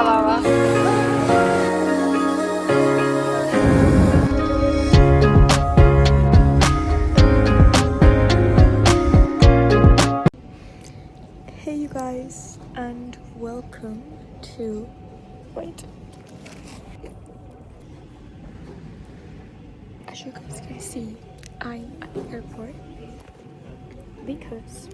va. Hey you guys, and welcome to... Wait. As you guys can see, I'm at the airport because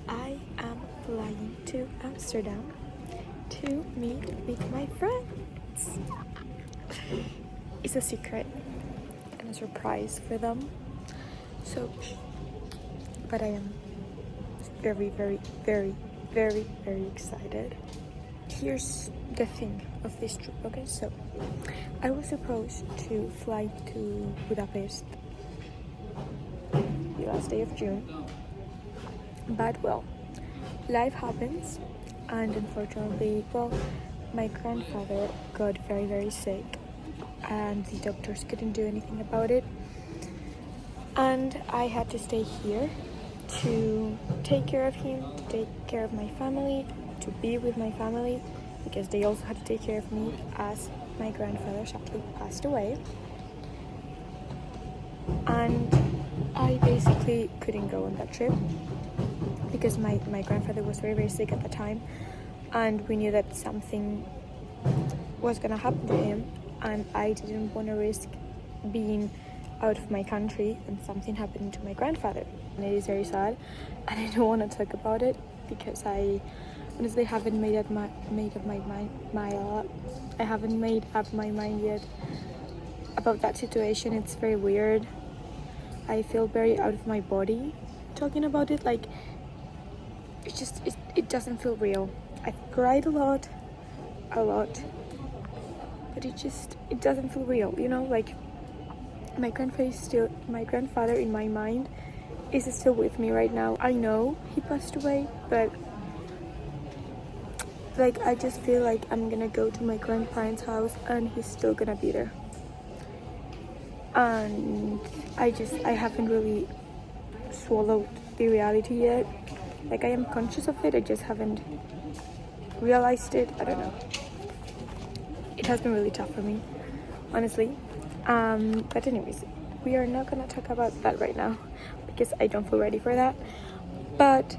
I am flying to Amsterdam to meet with my friends. It's a secret and a surprise for them. So, but I am very, very, very, very, very excited. Here's the thing of this trip, okay? So, I was supposed to fly to Budapest the last day of June, but well, life happens, and unfortunately, well, my grandfather got very, very sick, and the doctors couldn't do anything about it, and I had to stay here to take care of him, to take care of my family, to be with my family, because they also had to take care of me as my grandfather sadly passed away. And I basically couldn't go on that trip because my grandfather was very, very sick at the time, and we knew that something was gonna happen to him, and I didn't want to risk being out of my country and something happening to my grandfather. And it is very sad, and I don't want to talk about it because I honestly haven't made up my mind yet about that situation. It's very weird. I feel very out of my body talking about it. Like, it doesn't feel real. I've cried a lot, but it doesn't feel real, you know? Like, my grandfather in my mind is still with me right now. I know he passed away, but like, I just feel like I'm gonna go to my grandparents' house and he's still gonna be there. And I haven't really swallowed the reality yet. Like, I am conscious of it, I just haven't realized it. I don't know. It has been really tough for me, honestly. But anyways, we are not gonna talk about that right now because I don't feel ready for that. But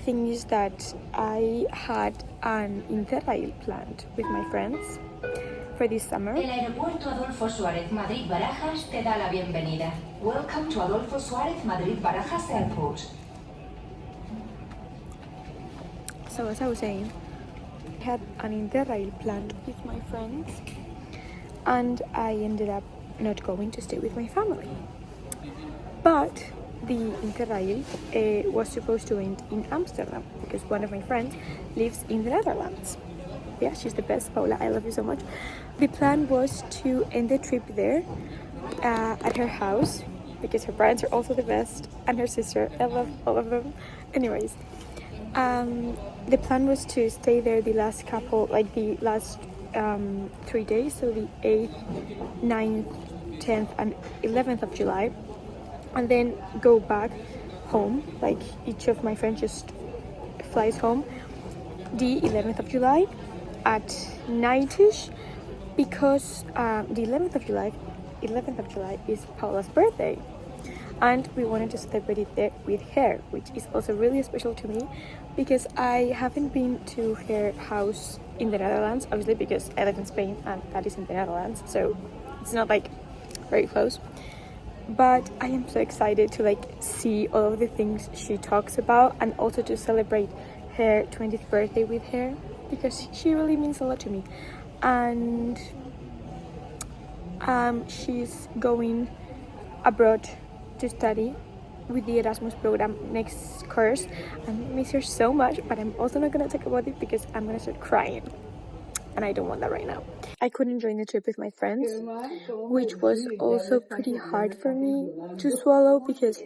thing is that I had an Interrail planned with my friends for this summer. El aeropuerto Adolfo Suárez Madrid-Barajas te da la bienvenida. Welcome to Adolfo Suárez Madrid-Barajas Airport. So as I was saying, I had an Interrail planned with my friends, and I ended up not going to stay with my family. But the Interrail was supposed to end in Amsterdam because one of my friends lives in the Netherlands. Yeah, she's the best, Paula. I love you so much. The plan was to end the trip there at her house because her parents are also the best, and her sister. I love all of them. Anyways, the plan was to stay there the last 3 days, so the 8th, 9th, 10th, and 11th of July, and then go back home. Like, each of my friends just flies home the 11th of July at nightish, because the 11th of July is Paula's birthday, and we wanted to celebrate it there with her, which is also really special to me because I haven't been to her house in the Netherlands, obviously, because I live in Spain and that is in the Netherlands, so it's not like very close. But I am so excited to like see all of the things she talks about, and also to celebrate her 20th birthday with her because she really means a lot to me. And she's going abroad to study with the Erasmus program next course. I miss her so much, but I'm also not gonna talk about it because I'm gonna start crying, and I don't want that right now. I couldn't join the trip with my friends, which was also pretty hard for me to swallow because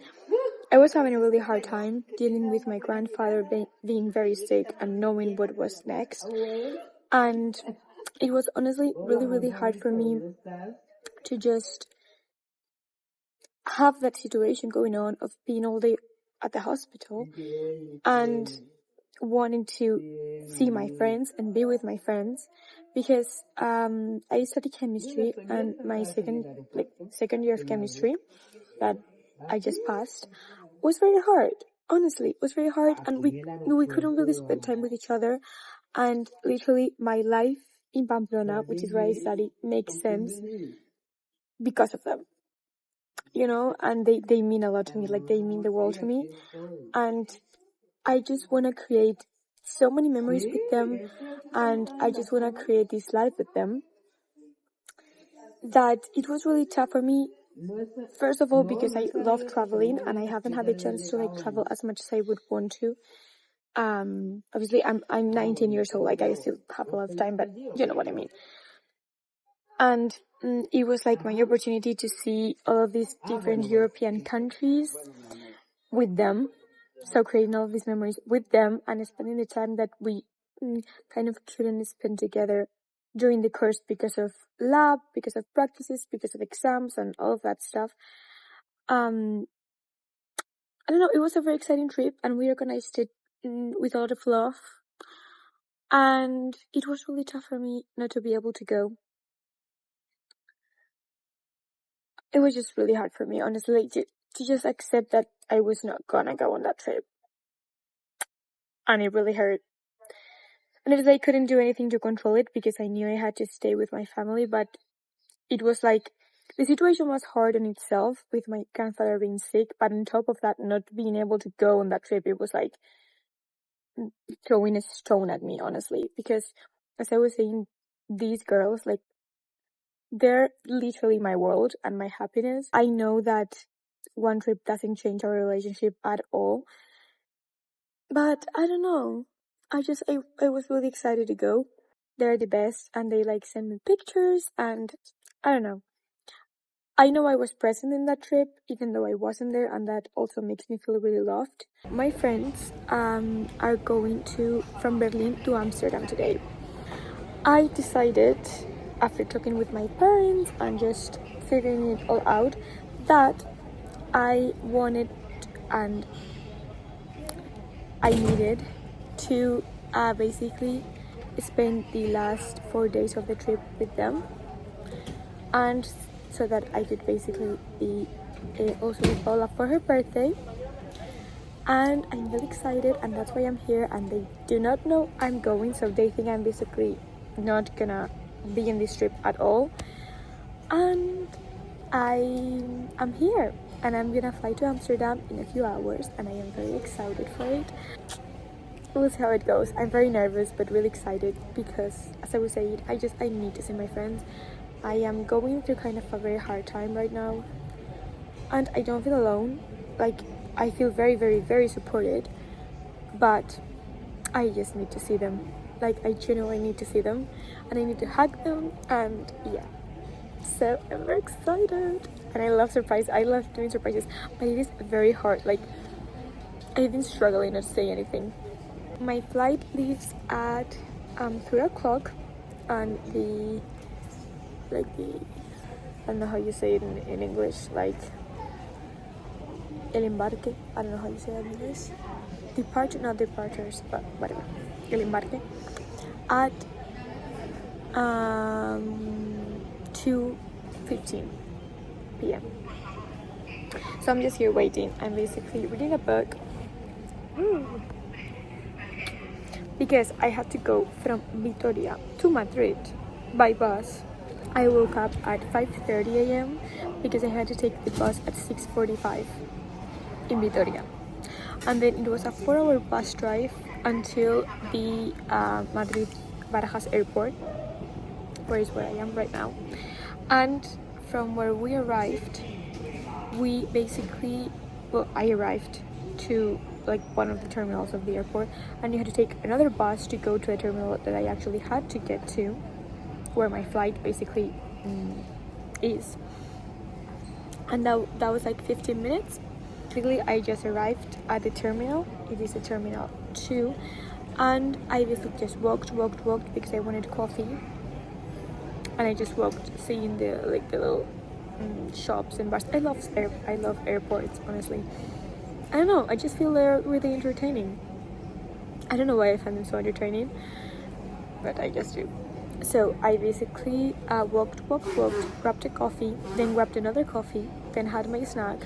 I was having a really hard time dealing with my grandfather being very sick and knowing what was next. And it was honestly really, really hard for me to just have that situation going on of being all day at the hospital and wanting to see my friends and be with my friends, because I study chemistry, and my second year of chemistry that I just passed was very hard. Honestly, it was very hard, and we couldn't really spend time with each other. And literally, my life in Pamplona, which is where I study, makes sense because of them. And they mean a lot to me. Like, they mean the world to me, and I just want to create so many memories with them, and I just want to create this life with them. That it was really tough for me. First of all, because I love traveling, and I haven't had the chance to travel as much as I would want to. Obviously, I'm 19 years old. Like, I still have a lot of time, but you know what I mean. And it was my opportunity to see all of these different European countries with them. So creating all of these memories with them and spending the time that we kind of couldn't spend together during the course because of lab, because of practices, because of exams and all of that stuff. I don't know, it was a very exciting trip, and we organized it with a lot of love. And it was really tough for me not to be able to go. It was just really hard for me, honestly, to just accept that I was not gonna go on that trip. And it really hurt. And it was I couldn't do anything to control it, because I knew I had to stay with my family, but it was the situation was hard in itself, with my grandfather being sick, but on top of that, not being able to go on that trip, it was throwing a stone at me, honestly, because as I was saying, these girls, they're literally my world and my happiness. I know that one trip doesn't change our relationship at all, but I don't know. I was really excited to go. They're the best, and they send me pictures, and I don't know. I know I was present in that trip, even though I wasn't there, and that also makes me feel really loved. My friends are going from Berlin to Amsterdam today. I decided, after talking with my parents and just figuring it all out, that I wanted and I needed to basically spend the last 4 days of the trip with them, and so that I could basically be also with Paula for her birthday. And I'm really excited, and that's why I'm here, and they do not know I'm going, so they think I'm basically not gonna be in this trip at all. And I'm here, and I'm gonna fly to Amsterdam in a few hours, and I am very excited for it. We'll see how it goes. I'm very nervous but really excited, because as I was saying, I need to see my friends. I am going through kind of a very hard time right now, and I don't feel alone. I feel very, very, very supported, but I just need to see them. I genuinely need to see them, and I need to hug them, and yeah. So I'm very excited, and I love surprise. I love doing surprises, but it is very hard. I've been struggling not to say anything. My flight leaves at 3 o'clock, and the I don't know how you say it in English, el embarque, I don't know how you say that in English. Departure, not departures, but whatever. El embarque at 2:15 p.m. So I'm just here waiting. I'm basically reading a book. Because I had to go from Vitoria to Madrid by bus. I woke up at 5:30 a.m. because I had to take the bus at 6:45 in Vitoria. And then it was a 4-hour bus drive until the Madrid Barajas airport, where I am right now. And from where we arrived, I arrived to one of the terminals of the airport, and you had to take another bus to go to a terminal that I actually had to get to, where my flight basically is. And that was 15 minutes. Basically, I just arrived at the terminal. It is a terminal 2, and I basically just walked because I wanted coffee. And I just walked, seeing the little shops and bars. I love airports, honestly. I don't know, I just feel they're really entertaining. I don't know why I find them so entertaining, but I just do. So I basically walked, grabbed a coffee, then grabbed another coffee, then had my snack.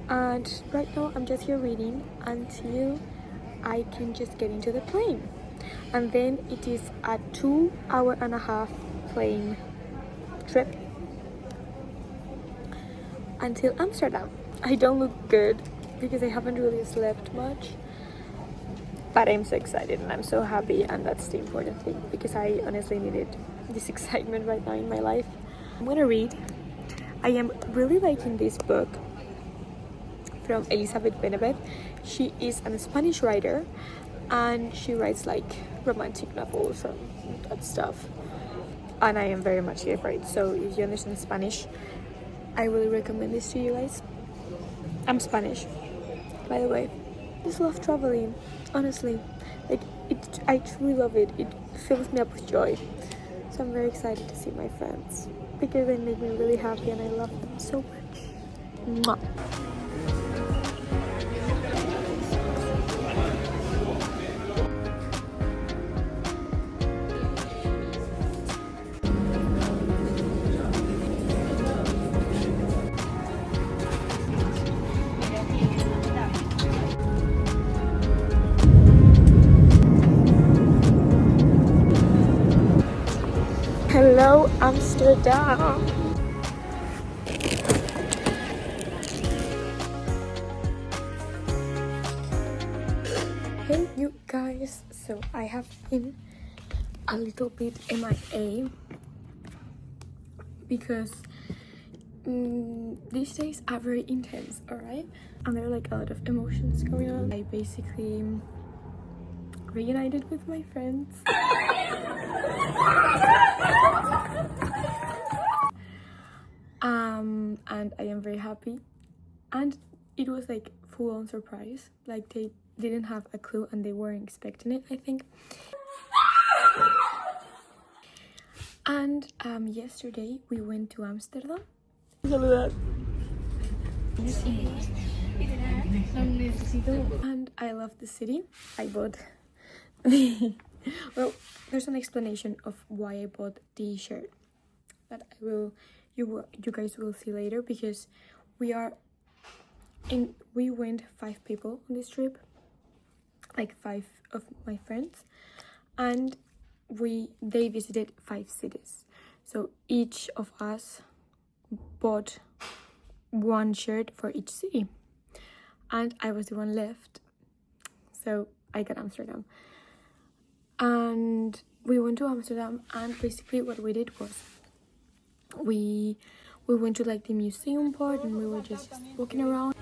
And right now I'm just here reading until I can just get into the plane. And then it is a 2.5-hour plane trip until Amsterdam. I don't look good because I haven't really slept much, but I'm so excited and I'm so happy, and that's the important thing because I honestly needed this excitement right now in my life. I'm gonna read. I am really liking this book from Elizabeth Benebet. She is a Spanish writer and she writes like romantic novels and that stuff, and I am very much here for it. So if you understand Spanish, I really recommend this to you guys. I'm Spanish, by the way. I just love traveling, honestly. Like I truly love it. It fills me up with joy. So I'm very excited to see my friends because they make me really happy and I love them so much. Mwah. Hello, Amsterdam. Hey, you guys. So I have been a little bit MIA because these days are very intense, alright? And there are like a lot of emotions going on. I basically reunited with my friends. And I am very happy. And it was like full on surprise. Like they didn't have a clue and they weren't expecting it, I think. And yesterday we went to Amsterdam. And I love the city. I bought well, there's an explanation of why I bought the shirt that you guys will see later, because we went 5 people on this trip, like 5 of my friends, and they visited 5 cities. So each of us bought 1 shirt for each city, and I was the one left, so I got Amsterdam. And we went to Amsterdam, and basically what we did was we went to like the museum part, and we were just walking around.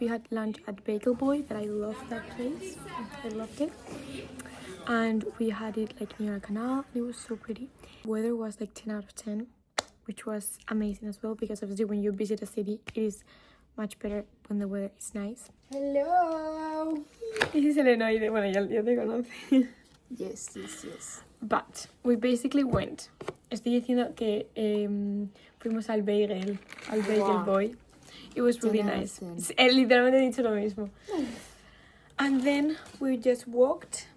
We had lunch at Bagel Boy, that I love that place. I loved it. And we had it like near a canal, and it was so pretty. Weather was like 10 out of 10, which was amazing as well, because obviously when you visit a city, it is much better when the weather is nice. Hello. This is Elenoide. Bueno, ya te conoce. Yes. But we basically went. Estoy diciendo que fuimos al Bagel Wow. Boy. It was really nice. Literalmente he dicho lo mismo. And then we just walked.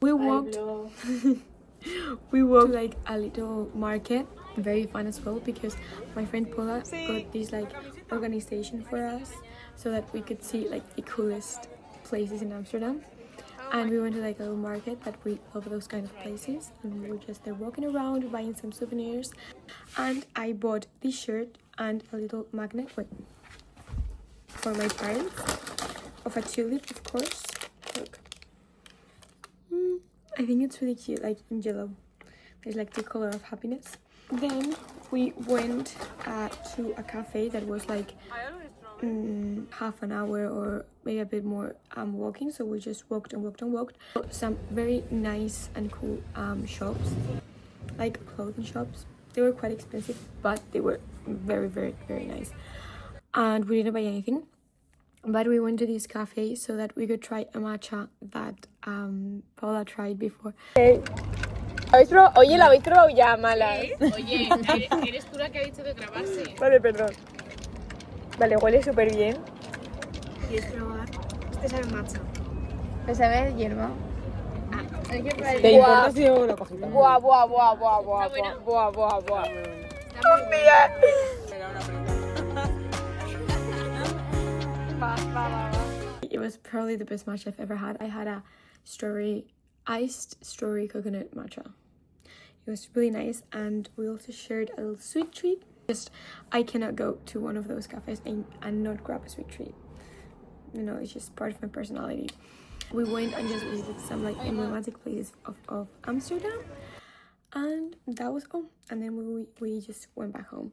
We walked to like a little market. Very fun as well, because my friend Paula got this like organization for us so that we could see like the coolest places in Amsterdam. And we went to like a little market that we love, those kind of places, and we were just there walking around buying some souvenirs. And I bought this shirt and a little magnet for my parents of a tulip, of course. Look, I think it's really cute, like in yellow. It's like the color of happiness. Then we went to a cafe that was like half an hour or maybe a bit more walking, so we just walked. Some very nice and cool shops, like clothing shops. They were quite expensive, but they were very, very, very nice. And we didn't buy anything, but we went to this cafe so that we could try a matcha that Paula tried before. ¿Habéis probado? Oye, ¿la habéis probado ya, malas? Oye, eres tú la que ha dicho de grabarse. Vale, perdón. Vale, huele súper bien. ¿Quieres probar? Este sabe matcha. ¿Me sabe hierba? ¿Te importa si yo una cosita? Buah. It was probably the best matcha I've ever had. I had a iced strawberry coconut matcha. It was really nice, and we also shared a little sweet treat. I cannot go to one of those cafes and not grab a sweet treat. You know, it's just part of my personality. We went and just visited some like emblematic places of Amsterdam, and that was all. And then we just went back home.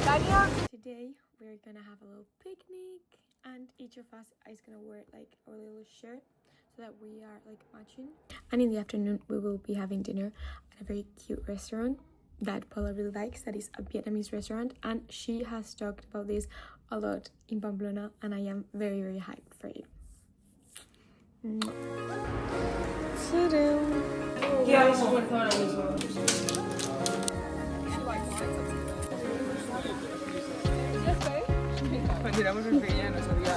Tania. Today we're gonna have a little picnic, and each of us is gonna wear like our little shirt so that we are like matching. And in the afternoon we will be having dinner at a very cute restaurant that Paula really likes, that is a Vietnamese restaurant, and she has talked about this a lot in Pamplona, and I am very, very hyped for it. ¿Qué habéis esfuerzo ahora mismo? Cuando éramos en pequeña no sabía.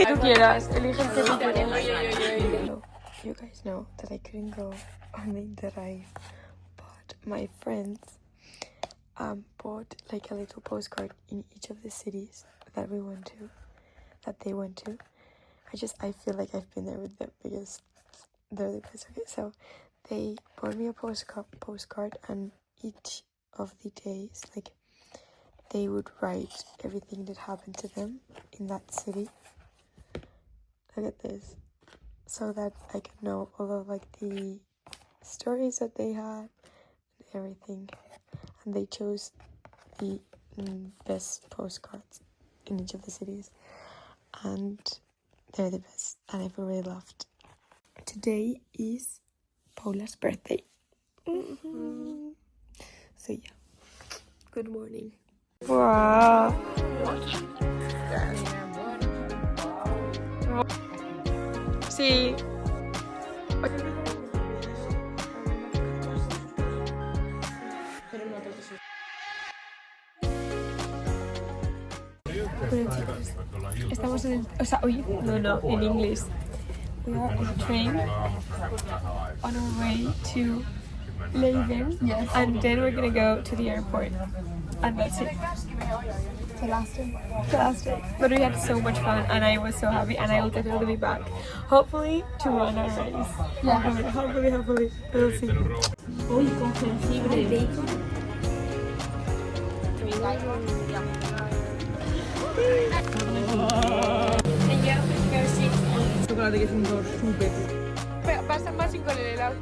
Tú quieras, elige el que tú quieras. You guys know that I couldn't go on the drive, but my friends bought like a little postcard in each of the cities that we went to, that they went to. I feel like I've been there with them because they're the best. Okay, so they bought me a postcard, and each of the days, like, they would write everything that happened to them in that city. Look at this. So that I could know all of like the stories that they had and everything. And they chose the best postcards in each of the cities. And they're the best. And I really loved. Today is Paula's birthday. So yeah. Good morning. Wow. Sí. Bueno, chicos, estamos en el... O sea, oye, no, en inglés. We are on a train on our way to Leiden, yes. And then we're gonna go to the airport, and that's it. The last day. But we had so much fun, and I was so happy, and I will definitely be back. Hopefully to run our race. Yeah. Hopefully. We'll see. Uy, con jengibre, bacon. Chocolate que es un súper. Pasa más sin con el helado.